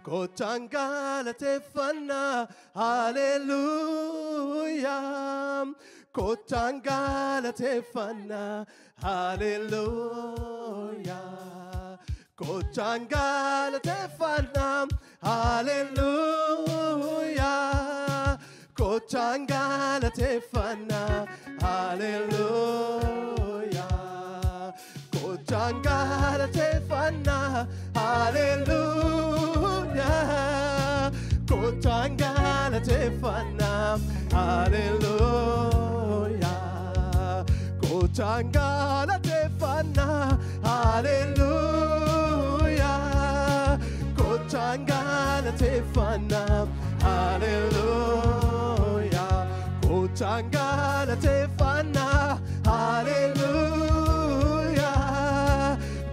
kottaan galateeffannaa haleluuyaa kottaan galateeffannaa haleluuyaa kottaan galateeffannaa haleluuyaa kottaan galateeffannaa haleluuyaa kottaan galateeffannaa haleluuyaa kottaan galateeffannaa haleluuyaa kottaan galateeffannaa haleluuyaa kottaan galateeffannaa haleluuyaa kottaan galateeffannaa haleluuyaa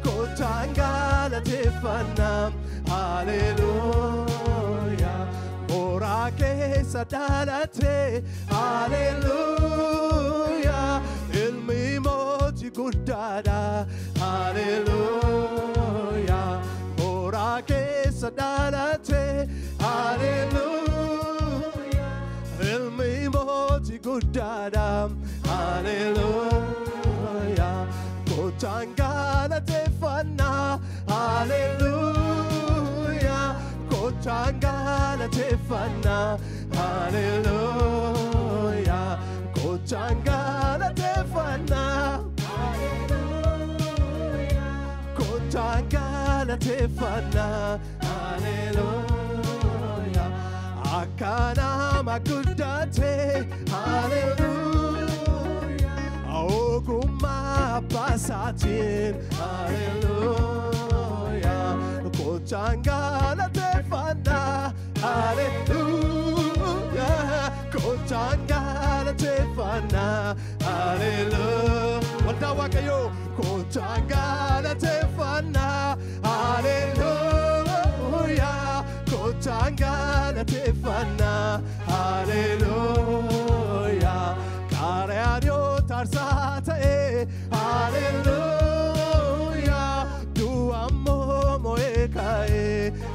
kottaan galateeffannaa haleluuyaa mooraa keessa dhalatee haleluuyaa ilmi mootii guddaadha haleluuyaa mooraa keessa dhalatee haleluuyaa ilmi mootii guddaadha haleluuyaa kottaan galateeffannaa haleluuyaa kottaan galateeffannaa haleluuyaa kottaan galateeffannaa haleluuyaa kottaan galateeffannaa haleluuyaa akka nama guddatee haleluuyaa ogummaa baasaatiin haleluuyaa kottaan galateeffannaa haleluuyaa kottaan galateeffannaa haleluuyaa waldaa waaqayyoo kottaan galateeffannaa haleluuyaa kottaan galateeffannaa haleluuyaa kaaraan yoo taarsaa ta'e haleluuyaa du'aan moo'ee ka'e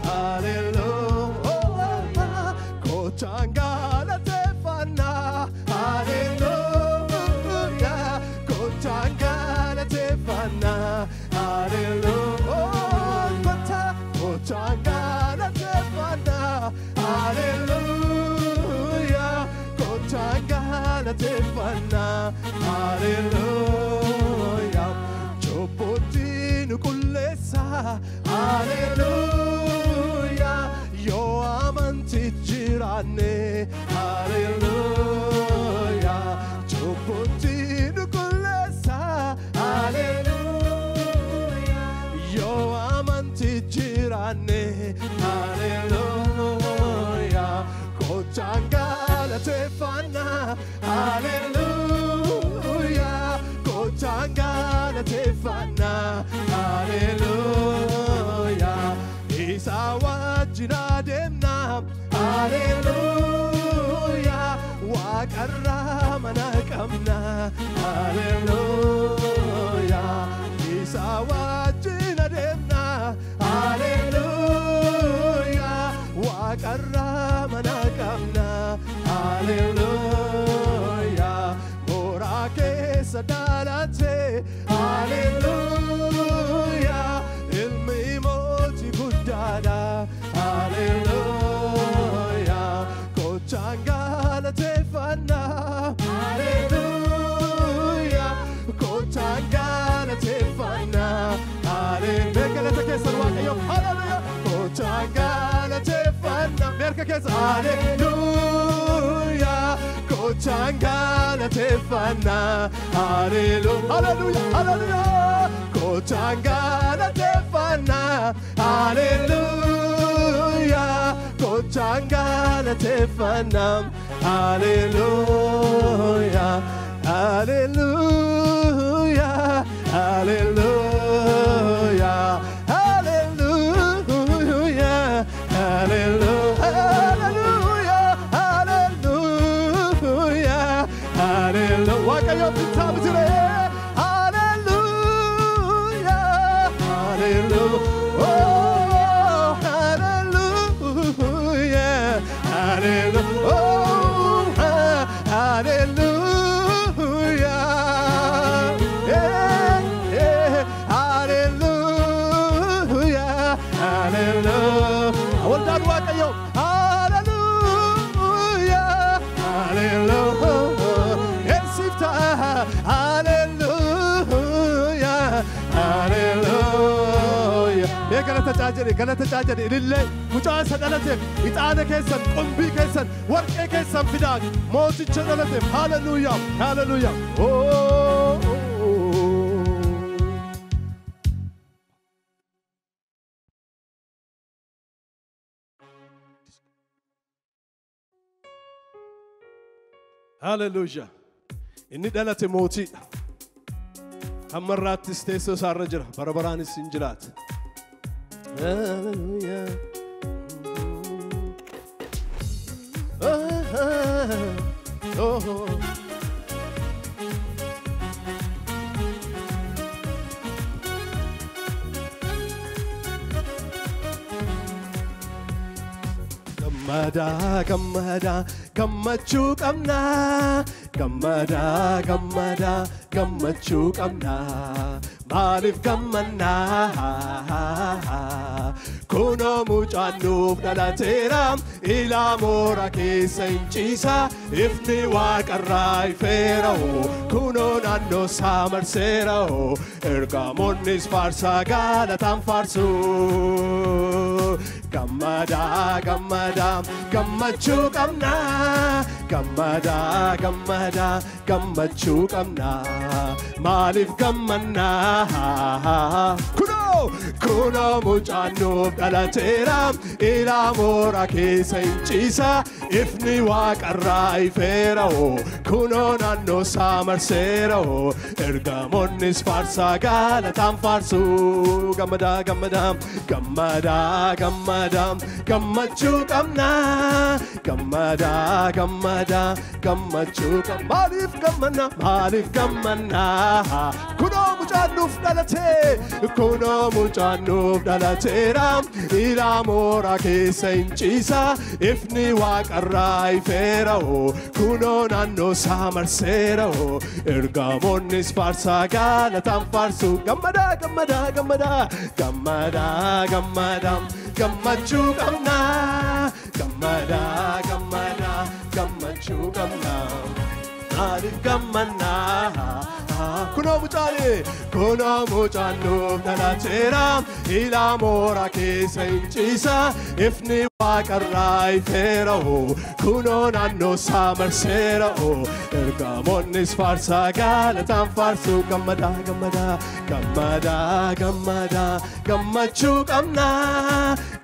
haleluuyaa kottaan galateeffannaa haleluuyaa kottaan galateeffannaa haleluuyaa kottaan galateeffannaa haleluuyaa kottaan galateeffannaa haleluuyaa cubbuutti nu qulleessa haleluuyaa yoo amantii jiraanne haleluuyaa cubbuutti nu qulleessa haleluuyaa yoo amantii jiraanne haleluuyaa kottaan galateeffannaa haleluuyaa kottaan galateeffannaa haleluuyaa isa wajjin adeemna haleluuyaa waaqarraa mana qabna haleluuyaa isa wajjin adeemna haleluuyaa waaqarraa mana qabna haleluuyaa mooraa keessa dhalatee haleluuyaa ilmi mootii guddaadha haleluuyaa kottaan galateeffannaa haleluuyaa kottaan galateeffannaa haleluuyaa galata keessan waaqayyo haleluuyaa kottaan galateeffannaa merka keessa haleluuyaa kottaan galateeffannaa haleluuyaa haleluuyaa kottaan galateeffannaa haleluuyaa kottaan galateeffannaa haleluuyaa haleluuyaa haleluuyaa haleluuyaa haleluuyaa haleluuyaa haleluuyaa waaqayyo bitaa bitire haleluuyaa haleluuyaa hallelujah. Awaldaan Waaqayyo, hallelujah, hallelujah. Eegsifta, hallelujah, hallelujah. Mee galata caajani ilillee mucaa isa dhalateef ixaana keessan qumbii keessan warqee keessan fidaa mooticha dhalateef hallelujah, hallelujah. Hallelujah. Inni dhalate mootiidha. Hammarraattis teessoo isaarra jira. Barabaraanis hin jiraata. Hallelujah. Gammada, gammada, gammachuu qabna. Gammada, gammada, gammachuu qabna. Maaliif gammanna? Kuno mucaan nuuf dhalateera. Ilaa moora keessa hin ciisa. Ifni waaqarraa ifeera. Kuno naannoo isaa marseera. Ergamoonnis faarsaa galataan faarsu. Gammada, gammada, gammachuu qabna. Gammada, gammada, gammachuu qabna. Maaliif gammanna? Kuno mucaan nuuf dhalateera. Ilaa moora keessa hin ciisa. Ifni waaqarraa ifeera. Kuno naannoo isaa marseera. Ergamoonnis faarsaa galataan faarsu. Gammada, gammada, gammada, gammada, gammachuu qabna. Gammada, gammada, gammachuu qabna. Maaliif gammanna? Maaliif gammanna? Kuno mucaan nuuf dhalate. Kuno mucaan nuuf dhalateera. Ilaa moora keessa hin ciisa. Ifni waaqarraa ifeera. Kuno naannoo isaa marseera. Ergamoonnis faarsaa galataan faarsu. Gammada, gammada, gammada, gammada, gammada, gammachuu qabna. Gammada, gammada, gammachuu qabna. Maaliif gammanna? Kuno mucaan nuuf dhalateera. Ilaa moora keessa hin ciisa. Ifni waaqarraa ifeera. Kuno naannoo isaa marseera. Ergamoonnis faarsaa galataan faarsu. Gammada, gammada, gammada, gammada, gammachuu qabna.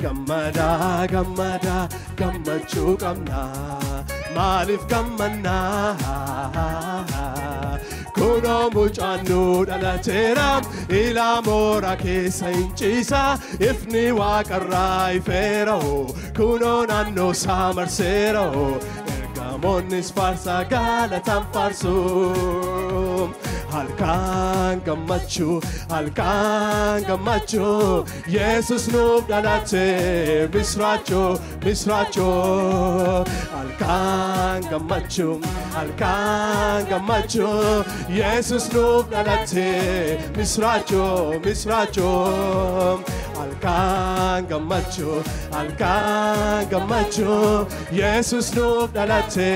Gammada, gammada, gammachuu qabna. Maaliif gammanna? Kuno mucaan nuuf dhalateera. Ilaa moora keessa hin ciisa. Ifni waaqarraa ifeera. Kuno naannoo isaa marseera. Ergamoonnis faarsaa galataan faarsu. Halkan gammachuu, halkan gammachuu. Yesus nuuf dhalate. Misraachoo, misraachoo. Halkan gammachuu, halkan gammachuu. Yesus nuuf dhalate. Misraachoo, misraachoo. Halkan gammachuu, halkan gammachuu. Yesus nuuf dhalate.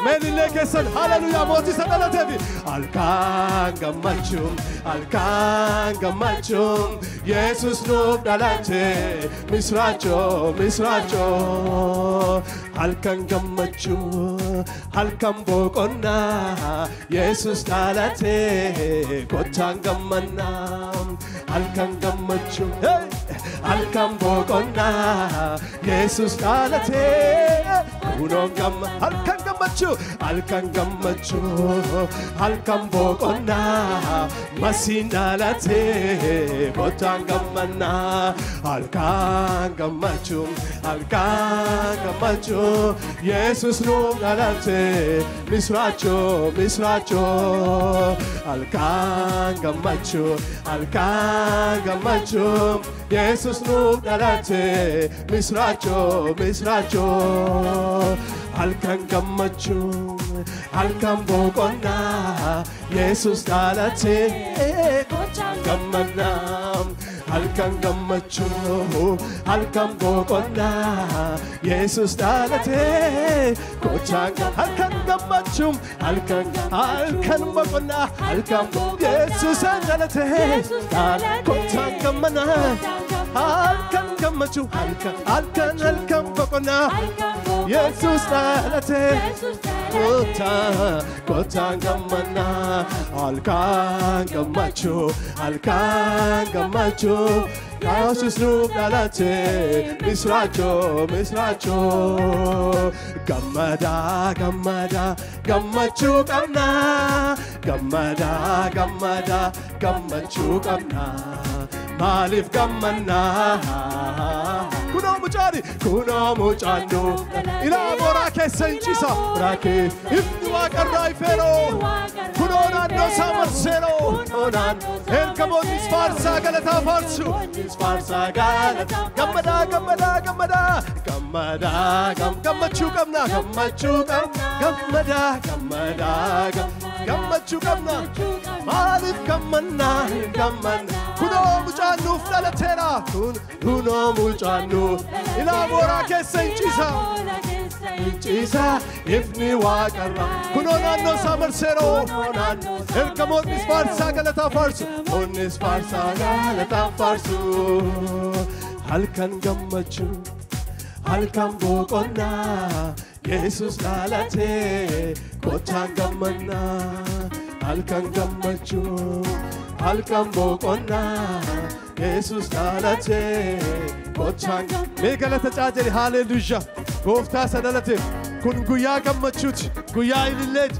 Meelillee keessan hallelujah mooticha dhalateef. Halkan gammachuu, halkan gammachuu. Yesus nuuf dhalate. Misraachoo, misraachoo. Halkan gammachuu, halkan boqonnaa. Yesus dhalate. Kottaan gammannaa. Halkan gammachuu, halkan boqonnaa. Yesus dhalate. Kunoon halkan gammachuu, halkan gammachuu. Halkan boqonnaa. Masiin dhalate. Kottaan gammannaa. Halkan gammachuu, halkan gammachuu. Yesus nuuf dhalate. Misraachoo, misraachoo. Halkan gammachuu, halkan gammachuu. Yesus nuuf dhalate. Misraachoo, misraachoo. Halkan gammachuu, halkan boqonnaa. Yesus dhalate. Kottaan gammannaa. halkan gammachuu halkan boqonnaa Yesus dhalatee kochaan halkan gammachuu halkan boqonnaa halkan Yesus dhalatee kochaan gammanaa halkan gammachuu halkan boqonnaa Yesus dhalatee kochaan gammanaa halkan gammachuu Yesus nuuf dhalatee misraacho gammachuu qabnaa gammachuu qabnaa maaliif gammannaa kunoo mucaannu ilaa boraa keessa hin ciisa raakee ifni waaqarraa ifeeroo kunoo naannoo isaa marseeroo ergamoonnis faarsaa galataa faarsu faarsaa galataa gammachuu qabnaa gammachuu qabnaa maaliif gammannaa kunoo mucaannuuf dhalateera kunoo mucaannuuf ilaa boraa keessa hin ciisa ifni waaqarraa kunoo naannoo isaa marseeroo ergamoonnis faarsaa galataa faarsu onnis faarsaa galataa faarsu halkan gammachuu halkan boqonnaa Yesus dhalatee kochaan gammannaa halkan gammachuu halkan boqonnaa Yesus dhalatee kochaan mee galata caajeri haalelujaa gooftaa isa dhalateef kun guyyaa gammachuuti guyyaa ililleeti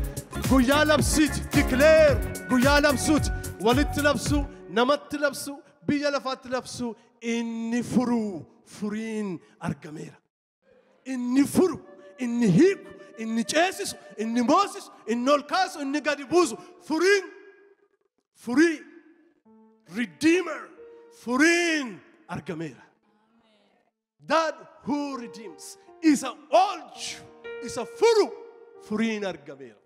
guyyaa labsiiti dikleer guyyaa labsuuti walitti labsuu namatti labsuu biyya lafaatti labsuu inni furiin argameera inni furu inni hiiku inni ceesisu inni moosisu inni ol kaasu inni gadi buusu furii redeemer furiin argameera that who redeems is a old is a furiin argameera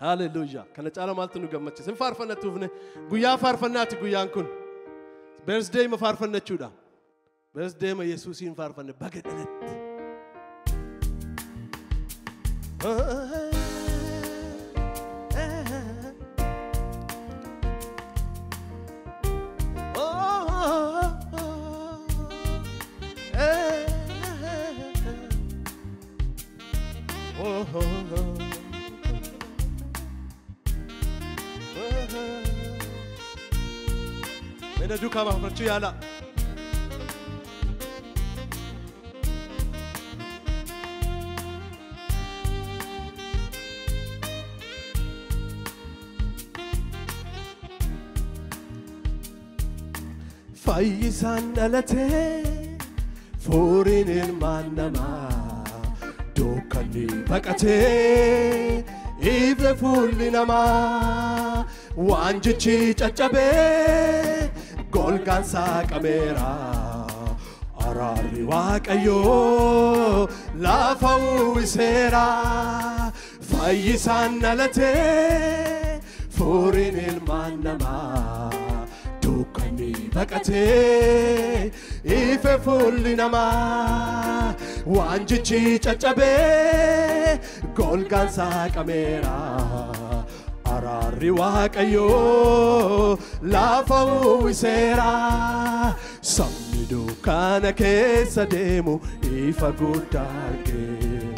hallelujah kana caala maaltu nu gammachiisa faarfannatuufne guyyaa faarfannaati guyyaan kun birthday ma faarfannachuudha birthday ma Yesuusiin faarfanne baga dhalatti Mena duka mafarchu yala Fayyisan dhalatee furiin ilmaan namaa dukkanni baqatee ife fuulli namaa waan jechi caccabee golgaan saaqameera araarri waaqayyoo lafa uwwiseera fayyisan dhalatee furiin ilmaan namaa dukkanni baqatee ife fuulli namaa waan jechi caccabee golgaan saaqameera araarri waaqayyoo lafa uwwiseera sabni dukkaana keessa deemu ifa guddaa argee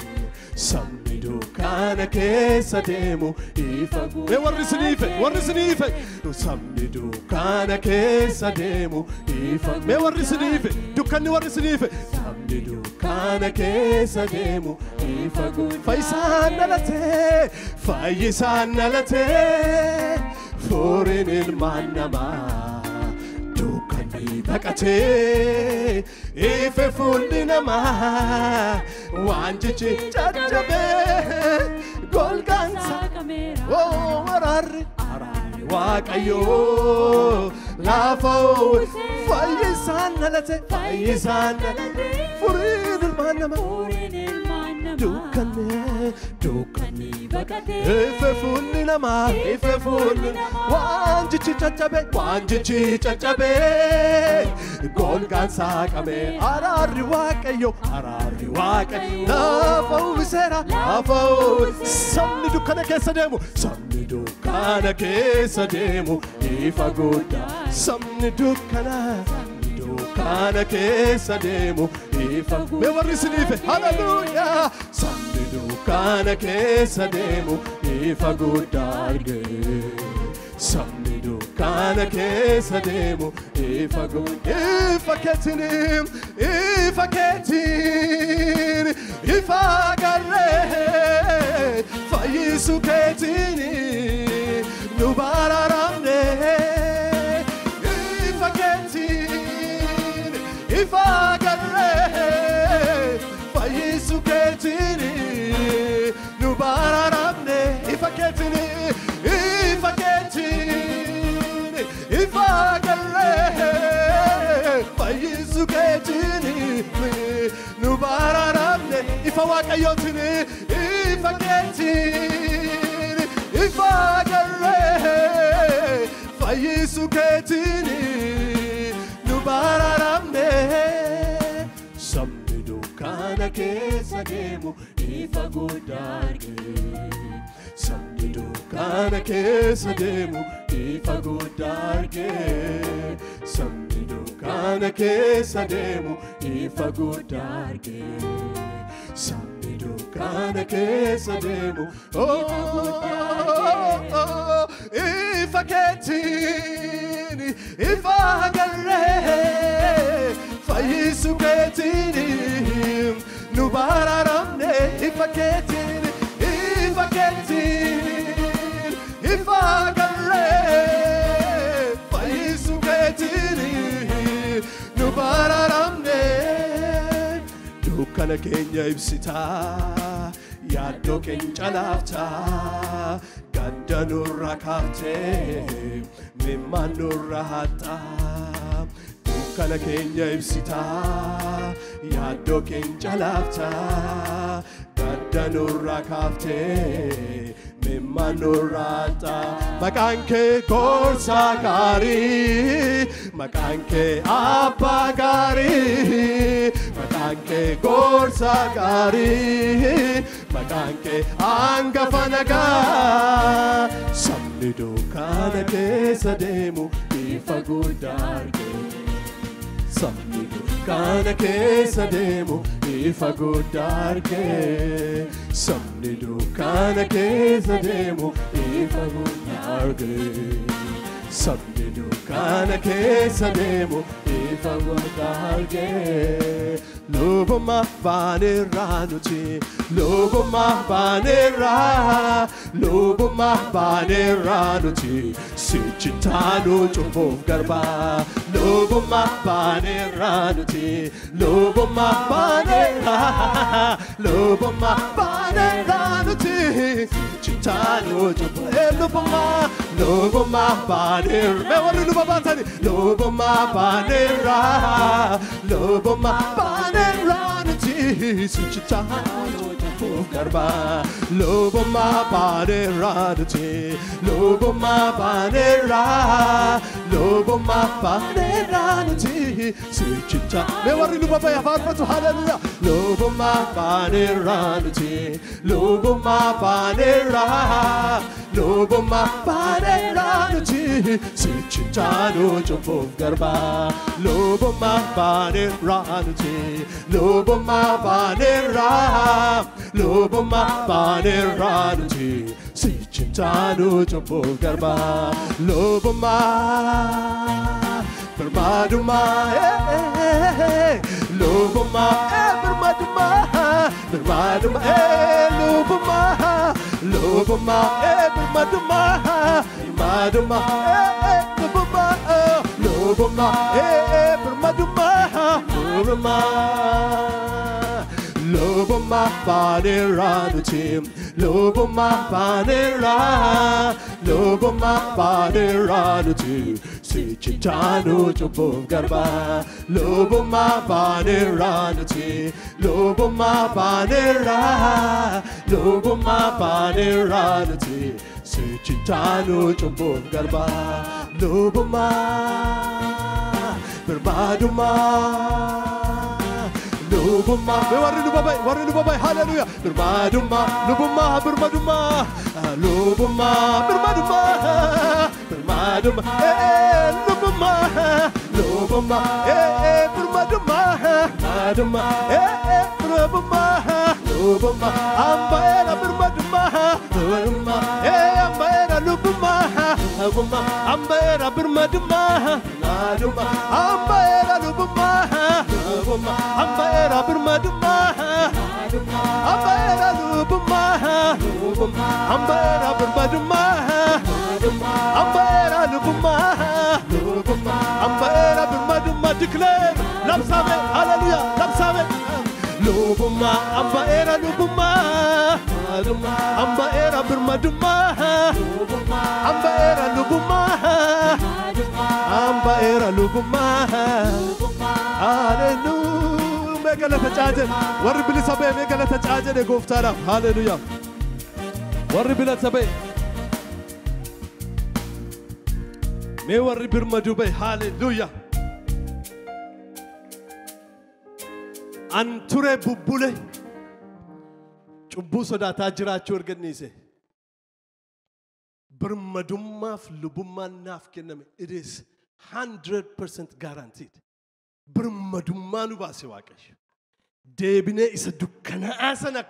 sabni dukkaana keessa deemu ifa guddaa warri siniife sabni dukkaana keessa deemu ifa warri siniife dukkanni warri siniife sabni dukkaana keessa deemu ifa guddaa fayyisaan dhalatee furiin ilmaan namaa dukkanni baqatee ife fuulli namaa waan jechi caccabee golgaan saaqameera araarri waaqayyoo lafa fayyisaan dhalatee furiin ilmaan namaa dukkani bakate ife funni nama wanjichi caccabe golgaan saaqame araarri waaqayyo lafa uwwiseera sabni dukkana keessa deemu ifa guddaa sabni dukkana keessa deemu ifa guddaa mee warri isiniife hallelujah sabni dukkana keessa deemu ifa guddaa argee sabni dukkana keessa deemu ifa keetiin ifa agarree fayyisu keetiin nu bararamne ifa keetiin ifa agarree fayyisu keetiin nu bararamne ifa keetiin ifa agarree fayyisu keetiin nu bararamne ifa waaqayyootiin ifa keetiin ifa agarree fayyisu keetiin nu bararamne sabni dukkana keessa deemu ifa guddaa argee sabni dukkana keessa deemu ifa guddaa argee sabni dukkana keessa deemu ifa guddaa argee sabni dukkana keessa deemu ifa keetiin ifa agarree fayyisu keetiin nu bararamne ifa keetiin ifa agarree fayyisu keetiin nu bararamne dukkana keenya ibsitaa yaaddoo keenya calaaftaa gadda nurra kaaftee mimmaan nurra haxxaa dukkana keenya ibsitaa yaaddoo keenya calaaftaa gadda nurra kaaftee mimmaan nurra haxxaa maqaan kee gorsa gaarii maqaan kee abbaa gaarii maqaan kee gorsa gaarii maqaan kee hangafa nagaa sabni dukkana keessa deemu ifa guddaa argee sabni dukkana keessa deemu ifa guddaa argee sabni dukkana keessa deemu ifa guddaa argee sabni dukkana keessa deemu ifa guddaa argee lubummaa baanirraa nuti lubummaa baanirraa nuti sichitaanu cubbuuf garbaa lubummaa baanirraa nuti lubummaa baanirraa nuti sichitaanu cubbuuf lubummaa baanirraa mee warri luba baatani lubummaa baanirraa nuti sichitaanu cubbuuf garbaa lubummaa baanirraa nuti lubummaa baanirraa nuti sichita mee warri luba baya faarfatu haleluya lubummaa baanirraa nuti lubummaa baanirraa nuti sichitaanu cubbuuf garbaa lubummaa baanirraa nuti lubummaa baanirraa nuti sichitaanu cubbuuf garbaa lubummaa birmadummaa lubummaa birmadummaa lubummaa baanirraa nuti lubummaa baanirraa nuti sichitaanu cubbuuf garba lubummaa baanerraa nuti lubummaa baanerraa nuti sichitaanu cubbuuf garba lubummaa birmaadummaa lubummaa warri nu babai hallelujah birmaadummaa lubummaa birmaadummaa lubummaa birmaadummaa lubummaa birmaadummaa ambaera birmaadummaa ambaera lubummaa ambaera birmaadummaa ambaera lubummaa ambaera birmaadummaa ambaera lubummaa ambaera birmaadummaa ambaera lubummaa ambaera birmaadummaa declare labsame hallelujah labsame lubummaa ambaera lubummaa ambaera birmaadummaa ambaera lubummaa ambaera lubummaa hallelujah megala tajaajil warri bilisa ba'e megala tajaajil gooftaadhaaf hallelujah warri bilisa ba'e mee warri birmaduu ba'e hallelujah an ture bubbule cubbuu sodaataa jiraachuu arganniise birmadummaaf lubummaan naaf kenname it is 100% guaranteed birmadummaa nu baase waaqayyo deebinee isa dukkanaa sana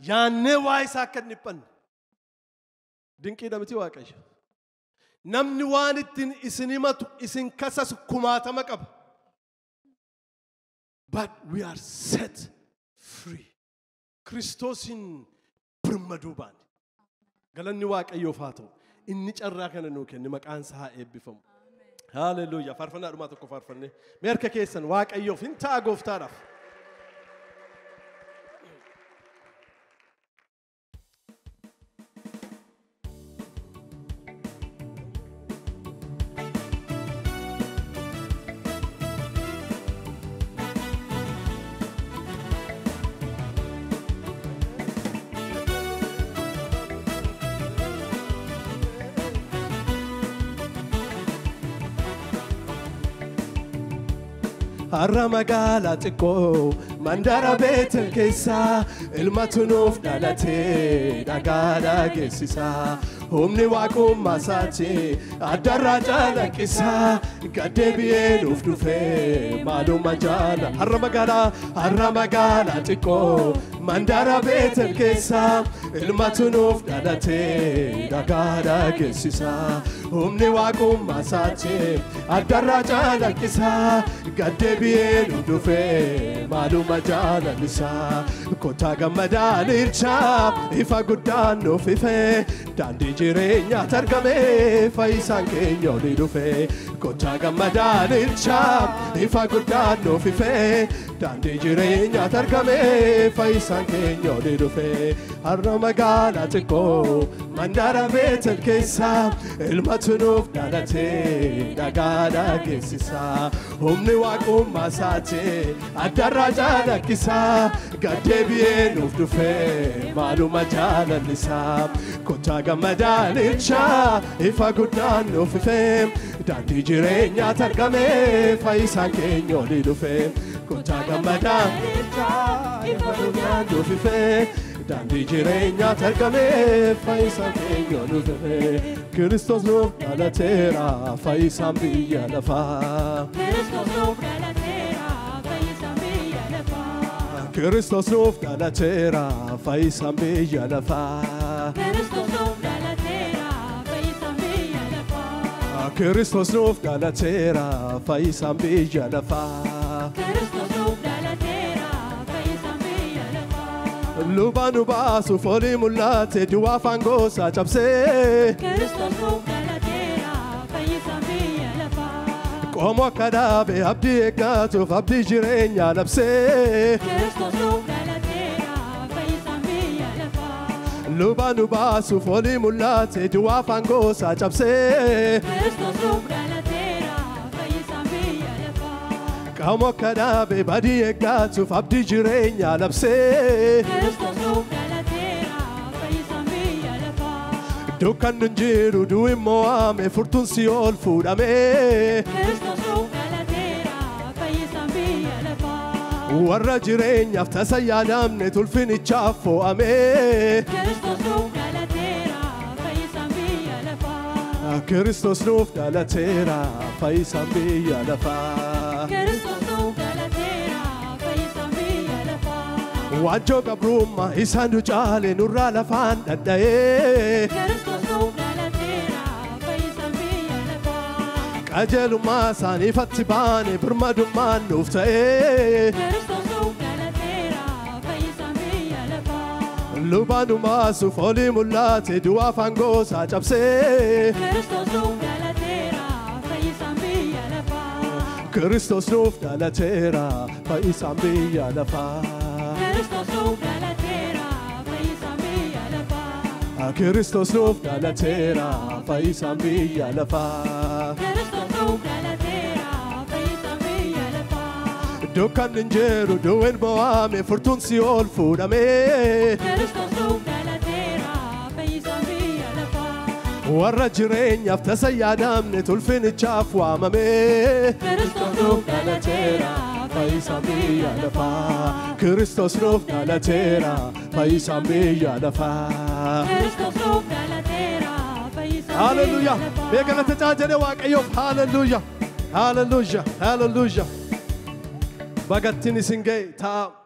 yaannee waa isaa akka dhiphanne dinqiidha miti waaqayyo namni waan ittiin isin himatu isin kasasu kumaatama qaba but we are set free Kristosin birmaduu baane galanni waaqayyoof haa ta'u inni carraa kana nuu kenne maqaan isaa haa eebbifamu hallelujah farfannaa dhumaa tokko farfanne meerka keessan waaqayyoof hin ta'a gooftaadhaaf har'a magaalaa xiqqoo mandara beetel keessa ilmatu nuuf dhalatee dhagaadhaa geessisaa humni waaqummaa isaati addarraa calaqisaa gaddeebi'ee nuuf dhufee maaluma jaala har'a magaalaa xiqqoo mandara beetel keessa ilmatu nuuf dhalatee dhagaadhaa geessisaa humni waaqummaa isaati addarraa calaqisaa gaddeebi'ee nuuf dhufee maaluma jaalalisaa kottaa gammadaan ilchaa ifa guddaan nuuf ifee daandii jireenyaa targamee fayyisaan keenya olii dhufee kottaa gammadaan ilchaa ifa guddaan nuuf ifee daandii jireenyaa targamee fayyisaan keenya olii dhufee har'a magaalaa xiqqoo mandara beetel keessa ilmatu nuuf dhalatee dhagaadhaa geessisaa humni waaqummaa isaati addarraa calaqisaa gaddeebi'ee nuuf dhufee maaluma jaalalisaa kottaa gammadaan ilchaa ifa guddaan nuuf ifee daandii jireenyaa targamee fayyisaan keenya olii dhufee kottaa gammadaan ilchaa ifa guddaan nuuf ifee daandii jireenyaa targamee fayyisaan keenya olii dhufee Kiristoos nuuf dhalateera fayyisaan biyya lafaa Kiristoos nuuf dhalateera fayyisaan biyya lafaa Kiristoos nuuf dhalateera fayyisaan biyya lafaa luba nu baasuuf olii mul'ate du'aa fangoosaa cabsee qomoo akka dhaabe abdii eeggaatuuf abdii jireenyaa labsee luba nu baasuuf olii mul'ate du'aa fangoosaa cabsee قامو كنا ببدي قاتو فابدي جرين يا لبسي دوكان ننجيرو دوي موامي فرتون سيول فودامي ورا جرين يفتسا يا نامني تلفيني تشافو امي كريستوس نوف دالتيرا فايسان بيا لفا واجو قبروما إسانو جالي نورا لفان داداي كاجلو ما ساني فاتباني برمادو ما نوفتاي لوبانو ما سوفولي مولاتي دوا فانغوسا جابسي كريستوس نوف دالتيرا فايسان بيا لفا كريستوس نوف دالتيرا فايسان بيا لفا دوكان ننجيرو دوين بوامي فرتون سيول فودامي ورا جرين يفتسا يا نامني تلفين تشاف وامامي فايسان بيا لفا كريستوس نوف دالتيرا فايسان بيا لفا هاللويا بيقنا تتاجر واقعيوف هاللويا هاللويا هاللويا بقتني سنجي تا